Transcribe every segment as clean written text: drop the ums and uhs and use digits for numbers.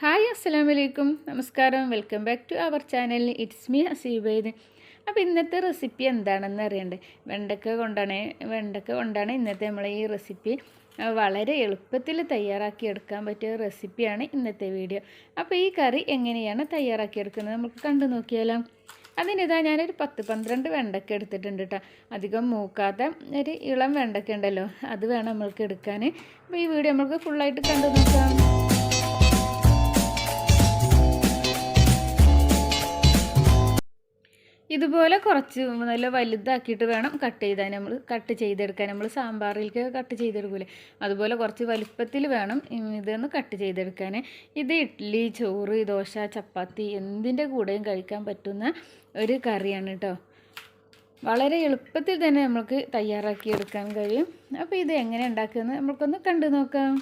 Hi അസ്സലാമലൈക്കും നമസ്കാരം. Welcome back to our channel. It's me ഹസീബൈദ്. അപ്പോൾ ഇന്നത്തെ റെസിപ്പി എന്താണെന്ന് അറിയണ്ടേ? വെണ്ടക്ക കൊണ്ടാണ് ഇന്നത്തെ നമ്മളെ ഈ റെസിപ്പി. വളരെ എളുപ്പത്തിൽ തയ്യാറാക്കി എടുക്കാൻ പറ്റിയ റെസിപ്പിയാണ് ഇന്നത്തെ വീഡിയോ. അപ്പോൾ ഈ കറി എങ്ങനെയാണ് തയ്യാറാക്കിയെടുക്കുന്നത് നമുക്ക് കണ്ടു നോക്കിയാലോ. അതിനിതാ ഞാനൊരു 10-12 വെണ്ടക്ക എടുത്തിട്ടുണ്ട് കേട്ടോ. അധികം മൂക്കാത്ത ഒരു ഇളം വെണ്ടക്ക ഉണ്ടല്ലോ, അത് വേണം നമ്മൾക്ക് എടുക്കാൻ. അപ്പോൾ ഈ വീഡിയോ നമുക്ക് ഫുള്ളായിട്ട് കണ്ടു നോക്കാം. ഇതുപോലെ കുറച്ച് നല്ല വലുതാക്കിയിട്ട് വേണം കട്ട് ചെയ്തെടുക്കാൻ. നമ്മൾ സാമ്പാറിലേക്ക് കട്ട് ചെയ്തെടുക്കൂലേ, അതുപോലെ കുറച്ച് വലുപ്പത്തിൽ വേണം ഇതൊന്ന് കട്ട് ചെയ്തെടുക്കാൻ. ഇത് ഇഡ്ഡലി, ചോറ്, ദോശ, ചപ്പാത്തി എന്തിൻ്റെ കൂടെയും കഴിക്കാൻ പറ്റുന്ന ഒരു കറിയാണ് കേട്ടോ. വളരെ എളുപ്പത്തിൽ തന്നെ നമുക്ക് തയ്യാറാക്കിയെടുക്കാൻ കഴിയും. അപ്പോൾ ഇത് എങ്ങനെ ഉണ്ടാക്കുന്നത് നമുക്കൊന്ന് കണ്ടു നോക്കാം.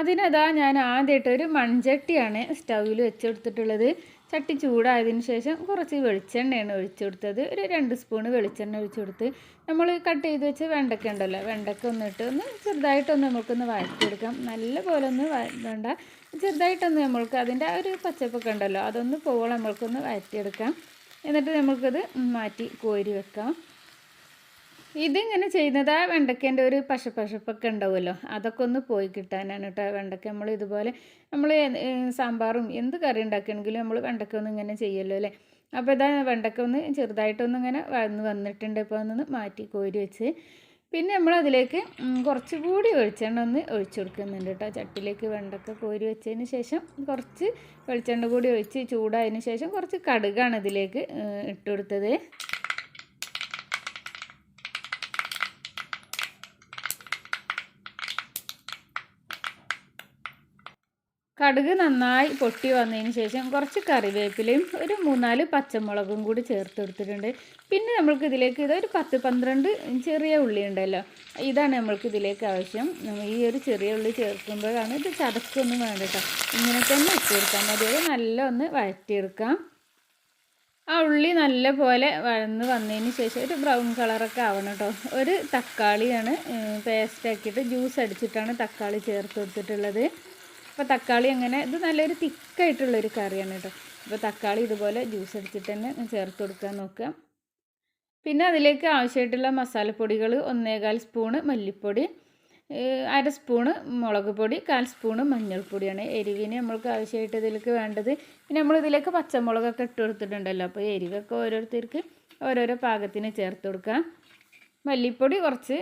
അതിനതാ ഞാൻ ആദ്യമായിട്ട് ഒരു മൺചട്ടിയാണ് സ്റ്റൗവിൽ വെച്ചെടുത്തിട്ടുള്ളത്. ചട്ടി ചൂടായതിന് ശേഷം കുറച്ച് വെളിച്ചെണ്ണയാണ് ഒഴിച്ചു കൊടുത്തത്. ഒരു 2 സ്പൂൺ വെളിച്ചെണ്ണ ഒഴിച്ചു കൊടുത്ത് നമ്മൾ കട്ട് ചെയ്ത് വെച്ച് വെണ്ടക്ക ഉണ്ടല്ലോ, വെണ്ടക്ക ഒന്ന് ചെറുതായിട്ടൊന്ന് നമുക്കൊന്ന് വഴറ്റിയെടുക്കാം. നല്ല പോലെ ഒന്ന് വേണ്ട, ചെറുതായിട്ടൊന്ന് നമ്മൾക്ക് അതിൻ്റെ ആ ഒരു പച്ചപ്പൊക്കെ ഉണ്ടല്ലോ അതൊന്ന് പോകണം നമ്മൾക്കൊന്ന് വഴറ്റിയെടുക്കാം. എന്നിട്ട് നമുക്കത് മാറ്റി കോരി വെക്കാം. ഇതിങ്ങനെ ചെയ്യുന്നത് ആ വെണ്ടക്കേൻ്റെ ഒരു പശപ്പൊക്കെ ഉണ്ടാവുമല്ലോ, അതൊക്കെ ഒന്ന് പോയി കിട്ടാനാണ് കേട്ടോ. വെണ്ടക്ക നമ്മൾ ഇതുപോലെ സാമ്പാറും എന്ത് കറി ഉണ്ടാക്കുകയാണെങ്കിലും നമ്മൾ വെണ്ടക്ക ഒന്ന് ഇങ്ങനെ ചെയ്യുമല്ലോ അല്ലേ. അപ്പോൾ ഇതാ വെണ്ടക്ക ഒന്ന് ചെറുതായിട്ടൊന്ന് ഇങ്ങനെ വന്നിട്ടുണ്ട്. ഇപ്പോൾ ഒന്ന് മാറ്റി കോരി വെച്ച് പിന്നെ നമ്മളതിലേക്ക് കുറച്ചുകൂടി വെളിച്ചെണ്ണ ഒന്ന് ഒഴിച്ചു കൊടുക്കുന്നുണ്ട് കേട്ടോ. ചട്ടിയിലേക്ക് വെണ്ടക്ക കോരി വെച്ചതിന് ശേഷം കുറച്ച് വെളിച്ചെണ്ണ കൂടി ഒഴിച്ച് ചൂടായതിന് ശേഷം കുറച്ച് കടുകാണ് ഇതിലേക്ക് ഇട്ട് കൊടുത്തത്. കടുക് നന്നായി പൊട്ടി വന്നതിന് ശേഷം കുറച്ച് കറിവേപ്പിലയും ഒരു 3-4 പച്ചമുളകും കൂടി ചേർത്ത് കൊടുത്തിട്ടുണ്ട്. പിന്നെ നമ്മൾക്ക് ഇതിലേക്ക് ഇതൊരു 10-12 ചെറിയ ഉള്ളി ഉണ്ടല്ലോ, ഇതാണ് നമ്മൾക്ക് ഇതിലേക്ക് ആവശ്യം. ഈ ഒരു ചെറിയ ഉള്ളി ചേർക്കുമ്പോഴാണ് ഇത് ചതക്കൊന്നും വേണ്ട കേട്ടോ, ഇങ്ങനെ തന്നെ ഇട്ട് കൊടുക്കാൻ മതി. നല്ല ഒന്ന് വഴറ്റിയെടുക്കാം. ആ ഉള്ളി നല്ല പോലെ വഴന്ന് വന്നതിന് ശേഷം ഒരു ബ്രൗൺ കളറൊക്കെ ആവണം കേട്ടോ. ഒരു തക്കാളിയാണ് പേസ്റ്റ് ആക്കിയിട്ട് ജ്യൂസ് അടിച്ചിട്ടാണ് തക്കാളി ചേർത്ത് കൊടുത്തിട്ടുള്ളത്. അപ്പോൾ തക്കാളി അങ്ങനെ ഇത് നല്ലൊരു തിക്കായിട്ടുള്ളൊരു കറിയാണ് കേട്ടോ. അപ്പോൾ തക്കാളി ഇതുപോലെ ജ്യൂസ് അടിച്ചിട്ട് തന്നെ ചേർത്ത് കൊടുക്കാൻ നോക്കുക. പിന്നെ അതിലേക്ക് ആവശ്യമായിട്ടുള്ള മസാലപ്പൊടികൾ 1/4 സ്പൂണ് മല്ലിപ്പൊടി, 1/2 സ്പൂണ് മുളക് പൊടി, 1/4 സ്പൂണ് മഞ്ഞൾപ്പൊടിയാണ് എരിവിന് നമ്മൾക്ക് ആവശ്യമായിട്ട് ഇതിലേക്ക് വേണ്ടത്. പിന്നെ നമ്മളിതിലേക്ക് പച്ചമുളകൊക്കെ ഇട്ട് കൊടുത്തിട്ടുണ്ടല്ലോ, അപ്പോൾ എരിവൊക്കെ ഓരോരുത്തർക്ക് ഓരോരോ പാകത്തിന് ചേർത്ത് കൊടുക്കുക. മല്ലിപ്പൊടി കുറച്ച്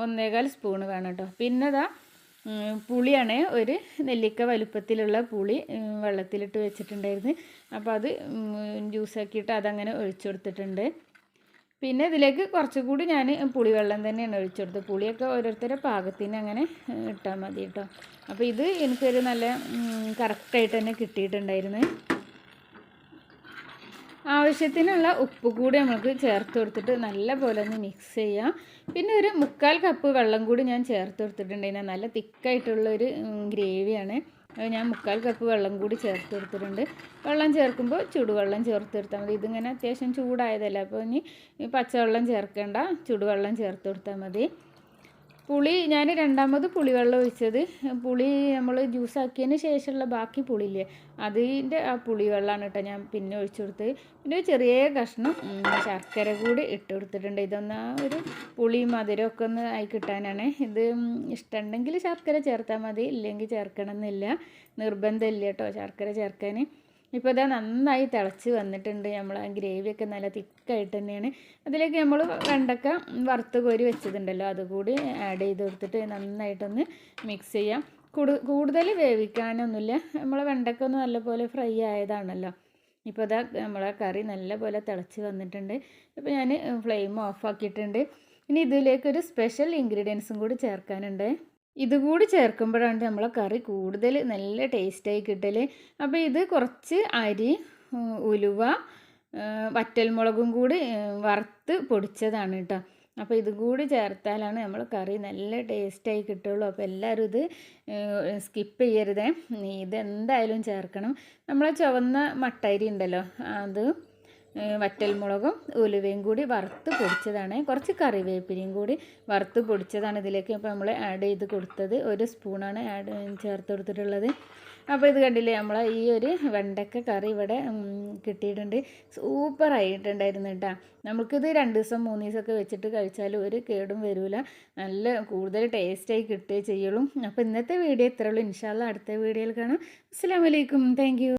1/4 സ്പൂണ് വേണം കേട്ടോ. പിന്നെ ഇതാ പുളിയാണ്, ഒരു നെല്ലിക്ക വലുപ്പത്തിലുള്ള പുളി വെള്ളത്തിലിട്ട് വെച്ചിട്ടുണ്ടായിരുന്നു. അപ്പോൾ അത് ജ്യൂസാക്കിയിട്ട് അതങ്ങനെ ഒഴിച്ചു കൊടുത്തിട്ടുണ്ട്. പിന്നെ ഇതിലേക്ക് കുറച്ചുകൂടി ഞാൻ പുളിവെള്ളം തന്നെയാണ് ഒഴിച്ചു കൊടുത്തത്. പുളിയൊക്കെ ഓരോരുത്തരുടെ പാകത്തിന് അങ്ങനെ ഇട്ടാൽ മതി കേട്ടോ. അപ്പോൾ ഇത് എനിക്കൊരു നല്ല കറക്റ്റായിട്ട് തന്നെ കിട്ടിയിട്ടുണ്ടായിരുന്നു. ആവശ്യത്തിനുള്ള ഉപ്പ് കൂടി നമുക്ക് ചേർത്ത് കൊടുത്തിട്ട് നല്ല പോലെ ഒന്ന് മിക്സ് ചെയ്യാം. പിന്നെ ഒരു 3/4 കപ്പ് വെള്ളം കൂടി ഞാൻ ചേർത്ത് കൊടുത്തിട്ടുണ്ട്. നല്ല തിക്കായിട്ടുള്ളൊരു ഗ്രേവിയാണ്. ഞാൻ 3/4 കപ്പ് വെള്ളം കൂടി ചേർത്ത് കൊടുത്തിട്ടുണ്ട്. വെള്ളം ചേർക്കുമ്പോൾ ചൂടുവെള്ളം ചേർത്ത് കൊടുത്താൽ മതി. ഇതിങ്ങനെ അത്യാവശ്യം ചൂടായതല്ല, അപ്പോൾ ഇനി പച്ചവെള്ളം ചേർക്കേണ്ട, ചൂടുവെള്ളം ചേർത്ത് കൊടുത്താൽ മതി. പുളി ഞാൻ രണ്ടാമത് പുളിവെള്ളം ഒഴിച്ചത്, പുളി നമ്മൾ ജ്യൂസാക്കിയതിന് ശേഷമുള്ള ബാക്കി പുളിയില്ലേ അതിൻ്റെ ആ പുളിവെള്ളമാണ് കേട്ടോ ഞാൻ പിന്നെ ഒഴിച്ചു കൊടുത്തത്. പിന്നെ ചെറിയ കഷ്ണം ശർക്കര കൂടി ഇട്ട് കൊടുത്തിട്ടുണ്ട്. ഇതൊന്ന് ആ ഒരു പുളി മധുരമൊക്കെ ഒന്ന് ആയി കിട്ടാനാണ്. ഇത് ഇഷ്ടമുണ്ടെങ്കിൽ ശർക്കര ചേർത്താൽ മതി, ഇല്ലെങ്കിൽ ചേർക്കണം എന്നില്ല, നിർബന്ധമില്ല കേട്ടോ ശർക്കര ചേർക്കാൻ. ഇപ്പോൾ ഇതാ നന്നായി തിളച്ച് വന്നിട്ടുണ്ട്. നമ്മൾ ആ ഗ്രേവിയൊക്കെ നല്ല തിക്കായിട്ട് തന്നെയാണ്. അതിലേക്ക് നമ്മൾ വെണ്ടക്ക വറുത്ത് കോരി വെച്ചതുണ്ടല്ലോ അതുകൂടി ആഡ് ചെയ്ത് കൊടുത്തിട്ട് നന്നായിട്ടൊന്ന് മിക്സ് ചെയ്യാം. കൂടുതൽ വേവിക്കാനൊന്നുമില്ല, നമ്മൾ വെണ്ടക്ക ഒന്ന് നല്ലപോലെ ഫ്രൈ ആയതാണല്ലോ. ഇപ്പോൾ ഇതാ നമ്മളെ കറി നല്ലപോലെ തിളച്ച് വന്നിട്ടുണ്ട്. ഇപ്പോൾ ഞാൻ ഫ്ലെയിം ഓഫാക്കിയിട്ടുണ്ട്. ഇനി ഇതിലേക്കൊരു സ്പെഷ്യൽ ഇൻഗ്രീഡിയൻസും കൂടി ചേർക്കാനുണ്ട്. ഇതുകൂടി ചേർക്കുമ്പോഴാണ് നമ്മളെ കറി കൂടുതൽ നല്ല ടേസ്റ്റായി കിട്ടൽ. അപ്പോൾ ഇത് കുറച്ച് അരി, ഉലുവ, വറ്റൽമുളകും കൂടി വറുത്ത് പൊടിച്ചതാണ് കേട്ടോ. അപ്പോൾ ഇത് കൂടി ചേർത്താലാണ് നമ്മൾ കറി നല്ല ടേസ്റ്റായി കിട്ടുള്ളൂ. അപ്പോൾ എല്ലാവരും ഇത് സ്കിപ്പ് ചെയ്യരുതേ, ഇതെന്തായാലും ചേർക്കണം. നമ്മളെ ചുവന്ന മട്ടരി ഉണ്ടല്ലോ അത് വറ്റൽമുളകും ഉലുവയും കൂടി വറുത്ത് പൊടിച്ചതാണ്. കുറച്ച് കറിവേപ്പിലയും കൂടി വറുത്ത് പൊടിച്ചതാണ് ഇതിലേക്ക് ഇപ്പോൾ നമ്മൾ ആഡ് ചെയ്ത് കൊടുത്തത്. 1 സ്പൂണാണ് ചേർത്ത് കൊടുത്തിട്ടുള്ളത്. അപ്പോൾ ഇത് കണ്ടില്ലേ, നമ്മളെ ഈ ഒരു വെണ്ടക്ക കറി ഇവിടെ കിട്ടിയിട്ടുണ്ട്. സൂപ്പറായിട്ടുണ്ടായിരുന്നു കേട്ടോ. നമുക്കിത് 2 ദിവസം 3 ദിവസമൊക്കെ വെച്ചിട്ട് കഴിച്ചാൽ ഒരു കേടും വരില്ല. നല്ല കൂടുതൽ ടേസ്റ്റായി കിട്ടുകയേ ചെയ്യുള്ളൂ. അപ്പോൾ ഇന്നത്തെ വീഡിയോ ഇത്രയുള്ളൂ. ഇൻഷാ അല്ലാഹ് അടുത്ത വീഡിയോയിൽ കാണാം. അസ്സലാമു അലൈക്കും. Thank you.